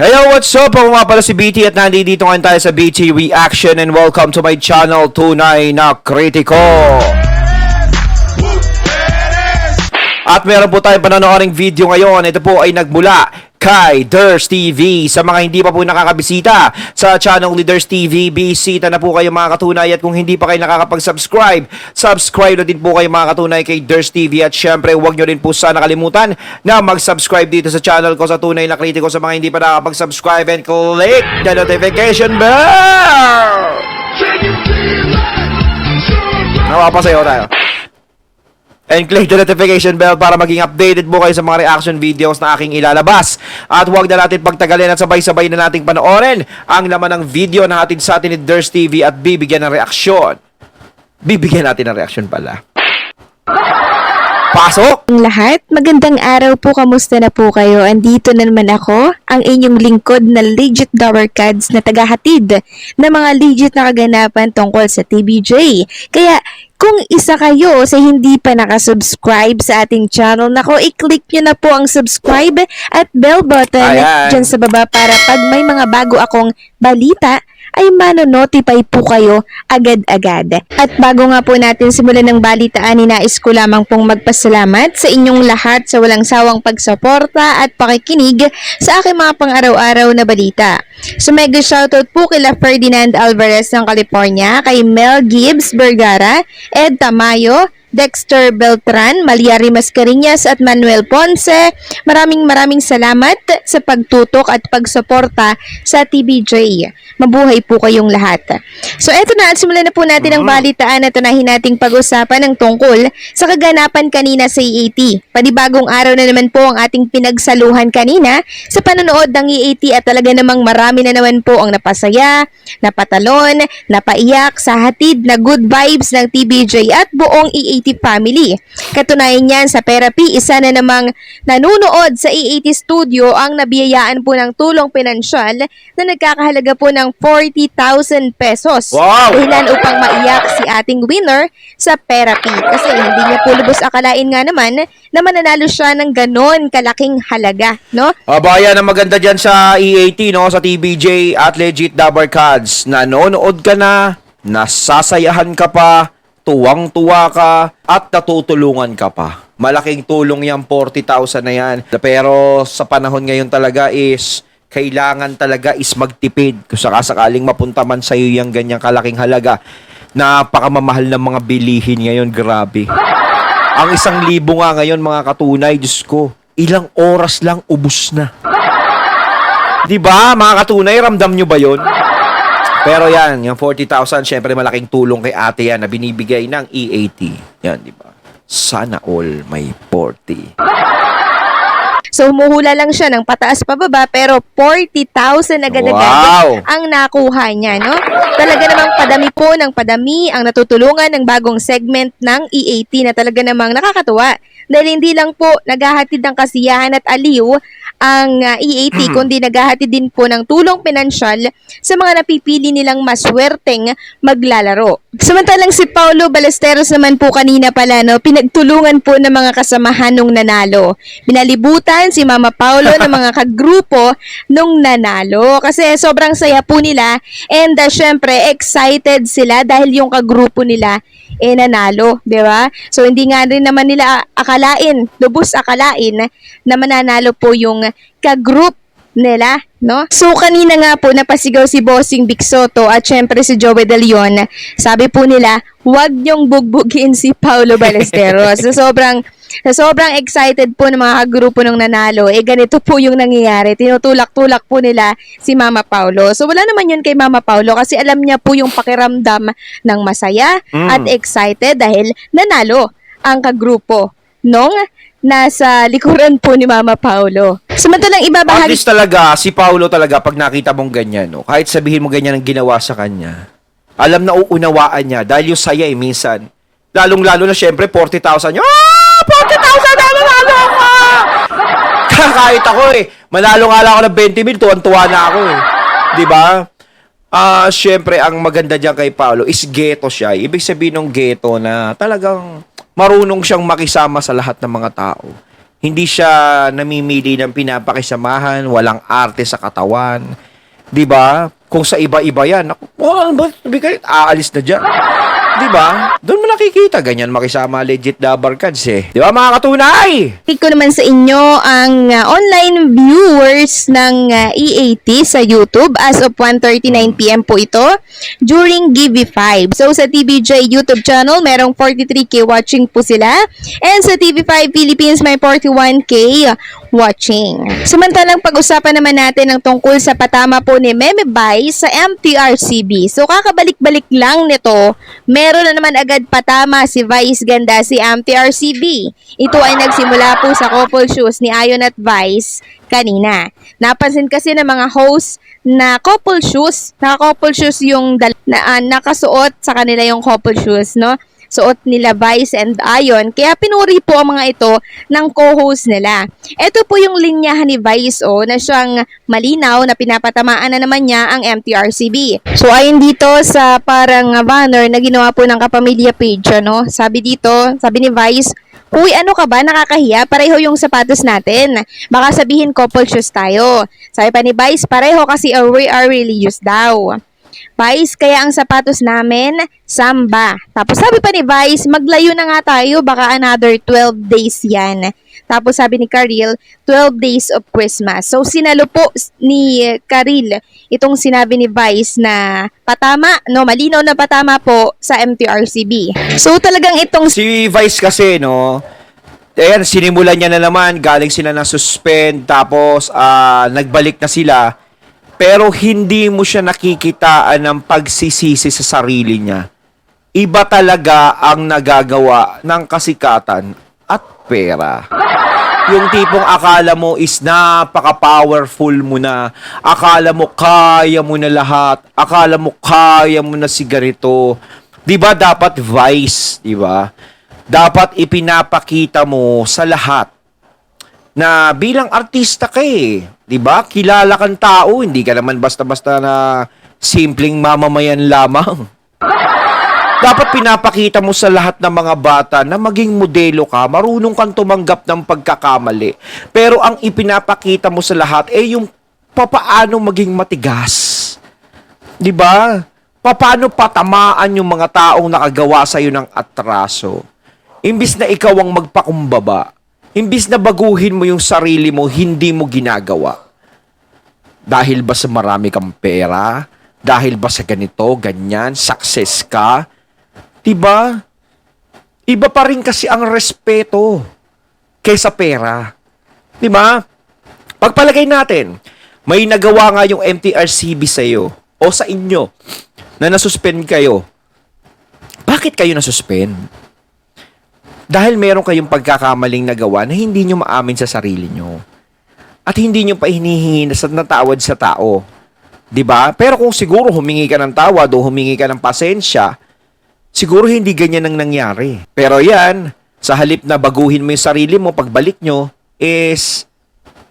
Hello, what's up? Ako nga pala si BT at nandito ngayon tayo sa BT Reaction and welcome to my channel, Tunay na Kritiko. At meron po tayong panonooring video ngayon. Ito po ay nagmula kay Ders TV. Sa mga hindi pa po nakakabisita sa channel ni Ders TV, bisita na po kayo mga katunay. At kung hindi pa kayo nakakapag-subscribe, subscribe na din po kayo mga katunay kay Ders TV. At syempre, huwag nyo rin po sana kalimutan na mag-subscribe dito sa channel ko sa Tunay na Kritiko sa mga hindi pa nakakapag-subscribe and click the notification bell! Napapasayo tayo. And click the notification bell para maging updated po kayo sa mga reaction videos na aking ilalabas. At huwag na natin pagtagalin at sabay-sabay na nating panoorin ang laman ng video na hatid sa atin ni Ders TV at bibigyan ng reaksyon. Bibigyan natin ng reaksyon pala. Pasok! Ang lahat, magandang araw po, kamusta na po kayo? Andito na naman ako, ang inyong lingkod na legit Dower Cards na tagahatid na mga legit na kaganapan tungkol sa TBJ. Kaya, kung isa kayo sa hindi pa nakasubscribe sa ating channel, nako, i-click nyo na po ang subscribe at bell button dyan sa baba para pag may mga bago akong balita, ay mano-notify po kayo agad-agad. At bago nga po natin simulan ng balitaan, ninais ko lamang pong magpasalamat sa inyong lahat sa walang sawang pagsuporta at pakikinig sa aking mga pang-araw-araw na balita. So mega shoutout po kila Ferdinand Alvarez ng California, kay Mel Gibbs Vergara, Ed Tamayo, Dexter Beltran, Maliari Mascareñas at Manuel Ponce. Maraming salamat sa pagtutok at pagsuporta sa TBJ. Mabuhay po kayong lahat. So eto na, at simulan na po natin ang balitaan na tunahin nating pag-usapan ng tungkol sa kaganapan kanina sa EAT. Panibagong araw na naman po ang ating pinagsaluhan kanina sa panonood ng EAT at talaga namang marami na naman po ang napasaya, napatalon, napaiyak sa hatid na good vibes ng TBJ at buong EAT family. Katunayan niyan sa therapy, isa na namang nanunood sa EAT studio ang nabiyayaan po ng tulong pinansyal na nagkakahalaga po ng 40,000 pesos. Wow! Dahilan upang maiyak si ating winner sa therapy. Kasi hindi niya po lubos akalain nga naman na mananalo siya ng ganon kalaking halaga, no? Bayan ang maganda dyan sa EAT, no? Sa TBJ at legit Dower Cards. Nanonood ka na, nasasayahan ka pa, tuwang-tuwa ka, at natutulungan ka pa. Malaking tulong yung 40,000 na yan. Pero sa panahon ngayon talaga is kailangan talaga is magtipid. Kung sakasakaling mapunta man sa'yo yung ganyang kalaking halaga, napakamamahal ng mga bilihin ngayon, grabe. Ang 1,000 nga ngayon, mga katunay, Diyos ko, ilang oras lang ubus na. Diba, mga katunay, ramdam nyo ba yun? Pero yan, yung 40,000, syempre malaking tulong kay ate yan na binibigay ng EAT. Yan, di ba? Sana all may 40. So, humuhula lang siya ng pataas pababa pero 40,000 agad-agad Wow! ang nakuha niya, no? Talaga namang padami po ng padami ang natutulungan ng bagong segment ng EAT na talaga namang nakakatuwa. Dahil hindi lang po naghahatid ng kasiyahan at aliw ang EAT, kundi naghahatid din po ng tulong pinansyal sa mga napipili nilang maswerteng maglalaro. Samantalang si Paulo Ballesteros naman po kanina pala, no, pinagtulungan po ng mga kasamahan nung nanalo. Binalibutan si Mama Paulo ng mga kagrupo nung nanalo kasi sobrang saya po nila and syempre excited sila dahil yung kagrupo nila nanalo, di ba? So hindi nga rin naman nila akalain, lubos akalain na mananalo po yung kagroup nila, no? So kanina nga po napasigaw si Bossing Vic Soto at syempre si Joey De Leon. Sabi po nila, huwag niyong bugbugin si Paulo Ballesteros. Sa sobrang excited po ng mga kagrupo ng nanalo, ganito po yung nangyayari. Tinutulak-tulak po nila si Mama Paulo. So wala naman yun kay Mama Paulo kasi alam niya po yung pakiramdam ng masaya at excited dahil nanalo ang kagrupo nung nasa likuran po ni Mama Paulo. Samantalang At ibabahagi... least talaga, si Paulo talaga, pag nakita mong ganyan, no, kahit sabihin mo ganyan ang ginawa sa kanya, alam na uunawaan niya dahil yung saya minsan. Lalong-lalo na syempre, 40,000 niya. 40,000 nanalo ako! Kahit ako manalo nga lang ako ng 20 mil, tuwan-tuwa na ako Diba? Syempre, ang maganda diyan kay Paulo is ghetto siya. Ibig sabihin ng ghetto na talagang marunong siyang makisama sa lahat ng mga tao. Hindi siya namimili ng pinapakisamahan, walang arte sa katawan. 'Di ba? Kung sa iba-iba 'yan, aalis na diyan. 'Di ba? Doon mo nakikita ganyan makisama legit Dabar Cards eh. 'Di ba mga katunay? Pick ko naman sa inyo ang online viewers ng EAT sa YouTube as of 1:39 PM po ito during GB5. So sa TVJ YouTube channel, merong 43K watching po sila. And sa TV5 Philippines, may 41K watching. Samantalang pag-usapan naman natin ang tungkol sa patama po ni Meme Vice sa MTRCB. So kakabalik-balik lang nito, meron na naman agad patama si Vice Ganda si MTRCB. Ito ay nagsimula po sa couple shoes ni Ayon at Vice kanina. Napansin kasi ng mga host na couple shoes, naka-couple shoes yung nakasuot sa kanila yung couple shoes, no? Suot nila Vice and Ayon. Kaya pinuri po ang mga ito ng co-host nila. Ito po yung linyahan ni Vice na siyang malinaw na pinapatamaan na naman niya ang MTRCB. So ayon dito sa parang banner na ginawa po ng Kapamilya page, ano? Sabi ni Vice, "Uy, ano ka ba? Nakakahiya. Pareho yung sapatos natin. Baka sabihin couple shoes tayo." Sabi pa ni Vice, "Pareho kasi we are religious daw." Vice, "Kaya ang sapatos namin, samba." Tapos sabi pa ni Vice, "Maglayo na nga tayo, baka another 12 days yan." Tapos sabi ni Karil, 12 days of Christmas. So sinalo po ni Karil itong sinabi ni Vice na patama, no, malinaw na patama po sa MTRCB. So talagang itong Si Vice kasi, no, ayan, sinimulan niya na naman, galing sila ng suspend, tapos nagbalik na sila, pero hindi mo siya nakikitaan ng pagsisisi sa sarili niya. Iba talaga ang nagagawa ng kasikatan at pera. Yung tipong akala mo is napaka-powerful mo na, akala mo kaya mo na lahat, akala mo kaya mo na si ganito. 'Di ba dapat Vice, 'di ba? Dapat ipinapakita mo sa lahat na bilang artista ka eh. 'Di ba? Kilala kang tao, hindi ka naman basta-basta na simpleng mamamayan lamang. Dapat pinapakita mo sa lahat ng mga bata na maging modelo ka, marunong kang tumanggap ng pagkakamali. Pero ang ipinapakita mo sa lahat ay yung papaano maging matigas. 'Di ba? Papaano patamaan yung mga taong nakagawa sa iyo ng atraso. Imbis na ikaw ang magpakumbaba, imbis na baguhin mo yung sarili mo, hindi mo ginagawa. Dahil ba sa marami kang pera? Dahil ba sa ganito, ganyan, success ka? Diba? Iba pa rin kasi ang respeto kaysa pera. Diba? Pagpalagay natin, may nagawa nga yung MTRCB sa iyo o sa inyo na nasuspend kayo. Bakit kayo nasuspend? Dahil meron kayong pagkakamaling nagawa na hindi nyo maamin sa sarili nyo. At hindi nyo pa hinihingi na tawad sa tao. 'Di ba? Pero kung siguro humingi ka ng tawad o humingi ka ng pasensya, siguro hindi ganyan ang nangyari. Pero yan, sa halip na baguhin mo yung sarili mo, pagbalik nyo, is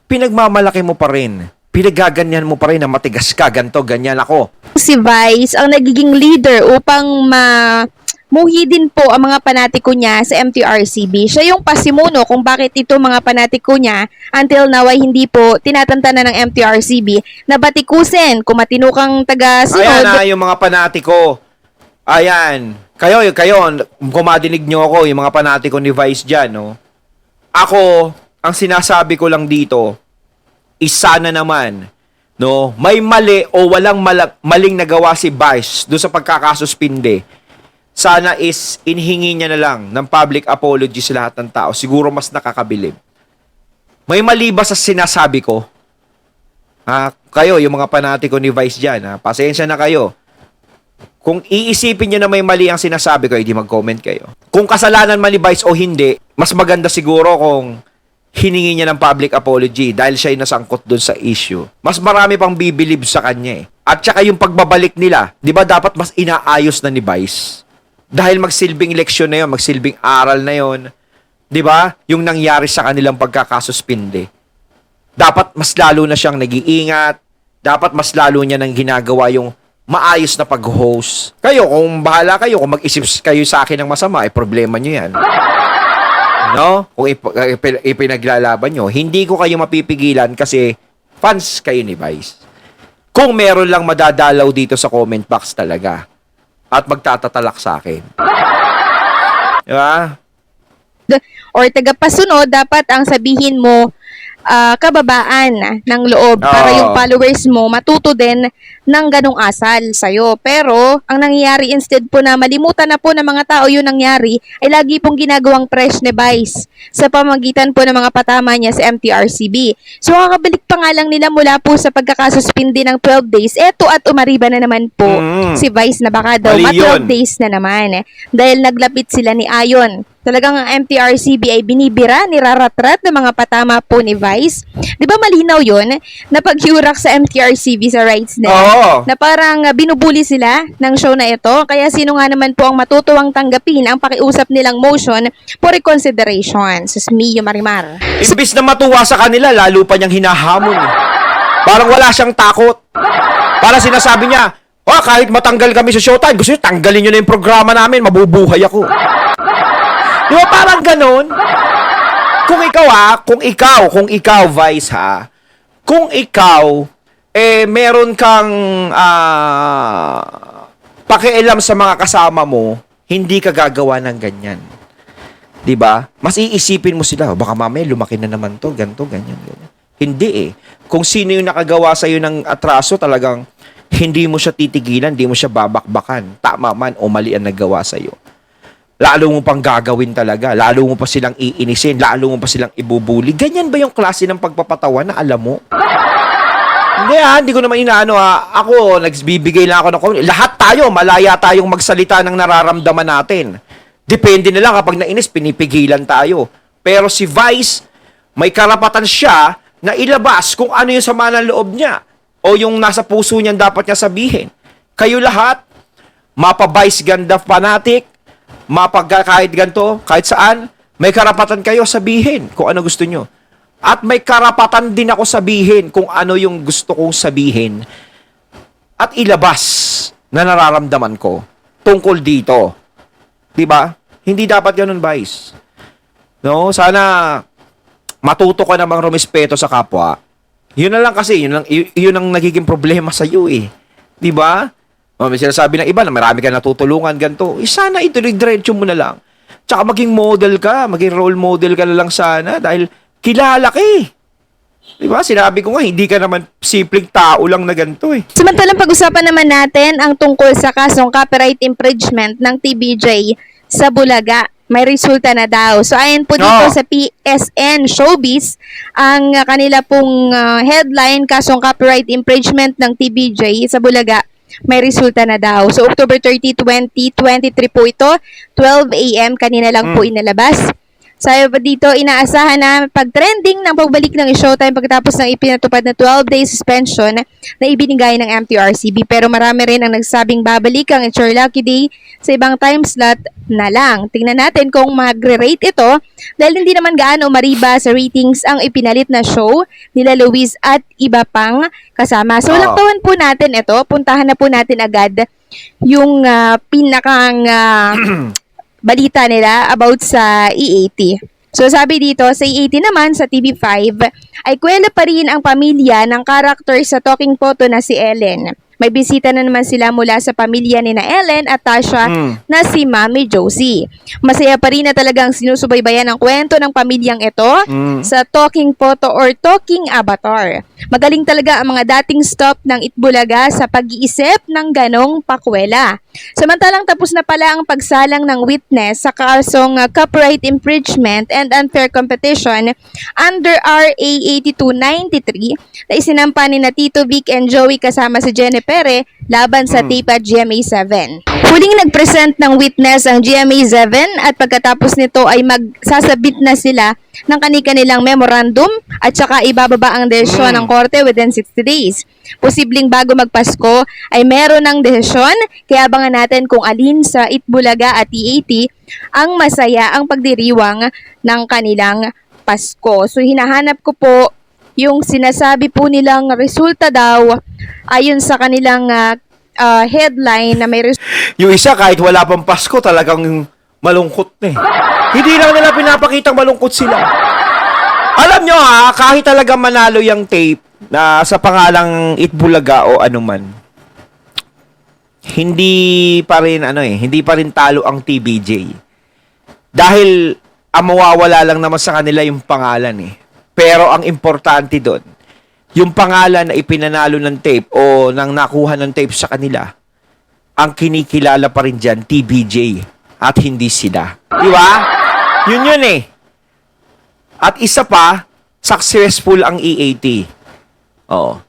pinagmamalaki mo pa rin. Pinagaganyan mo pa rin na matigas ka, ganto, ganyan ako. si Vice ang nagiging leader upang muhi din po ang mga panatiko niya sa MTRCB. Siya yung pasimuno kung bakit ito mga panatiko niya until now ay hindi po tinatantanan ng MTRCB na batikusin kung matino kang taga-sunod. Ayan na yung mga panatiko. Ayan. Kayo, kung madinig nyo ako, yung mga panatiko ni Vice dyan, no? Ako, ang sinasabi ko lang dito, is sana naman, no, may mali o walang maling nagawa si Vice doon sa pagkakasuspinde. Sana is inhingi niya na lang ng public apology sa lahat ng tao. Siguro mas nakakabilib. May mali ba sa sinasabi ko? Ha? Kayo, yung mga panatiko ni Vice dyan, ha? Pasensya na kayo. Kung iisipin nyo na may mali ang sinasabi ko, hindi mag-comment kayo. Kung kasalanan man ni Vice o hindi, mas maganda siguro kung hiningi niya ng public apology dahil siya yung nasangkot dun sa issue. Mas marami pang bibilib sa kanya eh. At saka yung pagbabalik nila, di ba dapat mas inaayos na ni Vice? Dahil magsilbing leksyon na yun, magsilbing aral na yun, di ba? Yung nangyari sa kanilang pagkakasuspinde. Dapat mas lalo na siyang nag-iingat, dapat mas lalo niya nang ginagawa yung maayos na pag-host. Kayo, kung bahala kayo, kung mag-isip kayo sa akin ng masama, problema nyo yan. No? Kung ipinaglalaban nyo, hindi ko kayo mapipigilan kasi fans kayo ni Vice. Kung meron lang madadalaw dito sa comment box talaga at magtatatalak sa akin. Diba? Or tagapasunod, dapat ang sabihin mo, kababaan ng loob para Oo. yung followers mo matuto din ng ganong asal sa'yo. Pero, ang nangyayari instead po na malimutan na po ng mga tao yung nangyari, ay lagi pong ginagawang fresh ni Vice sa pamagitan po ng mga patama niya sa MTRCB. So, kakabalik pa nga lang nila mula po sa pagkakasuspindi ng 12 days. Eto at umariba na naman po si Vice na baka daw Mali yun. 12 days na naman. Dahil naglapit sila ni Ayon. Talagang ang MTRCB ay binibira, niraratrat ng mga patama po ni Vice. Di ba malinaw yun na paghiurak sa MTRCB sa rights na Oo. na parang binubuli sila ng show na ito. Kaya sino nga naman po ang matutuwang tanggapin ang pakiusap nilang motion for reconsideration? Sus Mio Marimar. Imbis na matuwa sa kanila, lalo pa niyang hinahamon. Parang wala siyang takot. Para sinasabi niya, kahit matanggal kami sa Showtime, gusto niyo tanggalin niyo na yung programa namin, mabubuhay ako. Di ba parang ganon? Kung ikaw, Vice kung ikaw, meron kang pakialam sa mga kasama mo, hindi ka gagawa ng ganyan. 'Di ba? Mas iisipin mo sila, baka mamaya lumaki na naman 'to, ganto, ganyan, ganyan. Hindi Kung sino yung nakagawa sa iyo ng atraso, talagang hindi mo siya titigilan, hindi mo siya babakbakan. Tama man o mali ang nagawa sa iyo. Lalo mo pang gagawin talaga, lalo mo pa silang iinisin, lalo mo pa silang ibubuli. Ganyan ba yung klase ng pagpapatawa na alam mo? Hindi ko naman inaano Ako, nagbibigay lang ako ng comment. Lahat tayo, malaya tayong magsalita ng nararamdaman natin. Depende na lang kapag nainis, pinipigilan tayo. Pero si Vice, may karapatan siya na ilabas kung ano yung sama ng loob niya o yung nasa puso niya dapat niya sabihin. Kayo lahat, mapa-Vice ganda fanatic, kahit ganito, kahit saan, may karapatan kayo sabihin kung ano gusto nyo. At may karapatan din ako sabihin kung ano yung gusto kong sabihin at ilabas na nararamdaman ko tungkol dito. Diba? Hindi dapat ganun, Vice. No? Sana matuto ka namang rumispeto sa kapwa. Yun na lang kasi, yun ang nagiging problema sa iyo Diba? May sinasabi ng iba na marami ka natutulungan, ganito. Sana ituloy-diretso mo na lang. Tsaka maging model ka, maging role model ka na lang sana dahil kilala ka Diba? Sinabi ko nga, hindi ka naman simpleng tao lang na ganito Samantalang pag-usapan naman natin ang tungkol sa kasong copyright infringement ng TBJ sa Bulaga. May resulta na daw. So, ayon po dito sa PSN Showbiz, ang kanila pong headline, kasong copyright infringement ng TBJ sa Bulaga, may resulta na daw. So, October 30, 2023 po ito, 12 a.m. Kanina lang po inalabas. Sabi pa dito, inaasahan na pag-trending ng pagbalik ng Showtime pagkatapos ng ipinatupad na 12-day suspension na ibinigay ng MTRCB. Pero marami rin ang nagsabing babalik ang It's Your Lucky Day sa ibang time slot na lang. Tingnan natin kung magre-rate ito dahil hindi naman gaano mariba sa ratings ang ipinalit na show nila Luis at iba pang kasama. So, laktawan po natin ito. Puntahan na po natin agad yung pinakang balita nila about sa E80. So sabi dito, sa E80 naman, sa TV5, ay kwela pa rin ang pamilya ng karakter sa talking photo na si Ellen. May bisita na naman sila mula sa pamilya ni na Ellen at Tasha na si Mami Josie. Masaya pa rin na talagang sinusubaybayan ang kwento ng pamilyang ito sa talking photo or talking avatar. Magaling talaga ang mga dating stop ng Itbulaga sa pag-iisip ng ganong pakwela. Samantalang tapos na pala ang pagsalang ng witness sa kasong copyright infringement and unfair competition under RA 8293 na isinampa ni na Tito Vic and Joey kasama si Jenny Pere laban sa TIPA GMA7. Huling nag-present ng witness ang GMA7 at pagkatapos nito ay magsasabit na sila ng kanilang memorandum at saka ibababa ang desisyon ng korte within 60 days. Posibleng bago magpasko ay meron ng desisyon, kaya abangan natin kung alin sa Itbulaga at E80 ang masaya ang pagdiriwang ng kanilang Pasko. So hinahanap ko po yung sinasabi po nilang resulta daw ayon sa kanilang headline na may Yung isa kahit wala pang Pasko talagang malungkot Hindi lang nila pinapakitang malungkot sila. Alam nyo ha, kahit talaga manalo yung tape na sa pangalang Itbulaga o anuman, hindi pa rin hindi pa rin talo ang TBJ. Dahil ang mawawala lang naman sa kanila yung pangalan eh. Pero ang importante doon, yung pangalan na ipinanalo ng tape o nang nakuha ng tape sa kanila, ang kinikilala pa rin dyan, TBJ, at hindi sila. Di ba? Yun eh. At isa pa, successful ang EAT. Oo.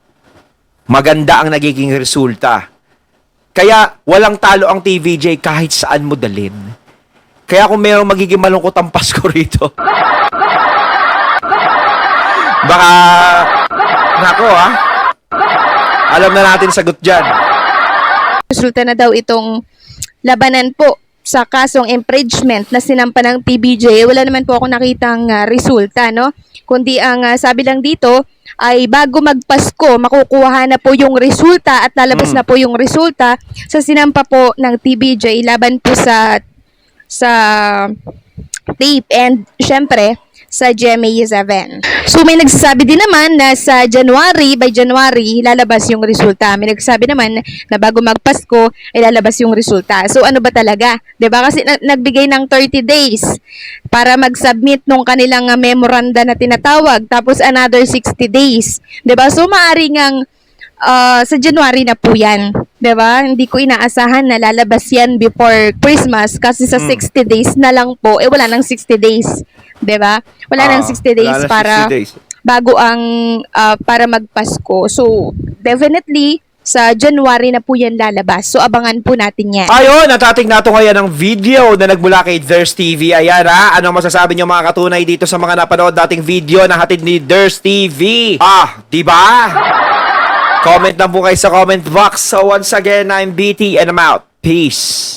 Maganda ang nagiging resulta. Kaya walang talo ang TVJ kahit saan mo dalhin. Kaya kung mayroong magiging malungkot ang Pasko rito, baka, nako alam na natin sagot dyan. Resulta na daw itong labanan po sa kasong infringement na sinampa ng TBJ. Wala naman po ako nakitang resulta, no? Kundi ang sabi lang dito ay bago magpasko, makukuha na po yung resulta at lalabas na po yung resulta sa sinampa po ng TBJ laban po sa tape and syempre sa GMA 7. So may nagsasabi din naman na sa by January, lalabas yung resulta. May nagsasabi naman na bago magpasko, ay lalabas yung resulta. So ano ba talaga? 'Di ba? Kasi nagbigay ng 30 days para mag-submit nung kanilang memoranda na tinatawag. Tapos another 60 days. 'Di ba? So maaari ngang sa January na po yan. 'Di ba? Hindi ko inaasahan na lalabas yan before Christmas kasi sa 60 days na lang po, wala nang 60 days. 'Di ba? Wala nang 60 days wala nang para 60 days. bago ang para magpasko. So, definitely sa January na po yan lalabas. So, abangan po natin yan. Ayun, natating nato ngayon ang video na nagmula kay Ders TV. Ayan ano masasabi niyo mga katunay dito sa mga napanood dating video na hatid ni Ders TV? Di ba? Comment na po kayo sa comment box. So once again, I'm BT and I'm out. Peace.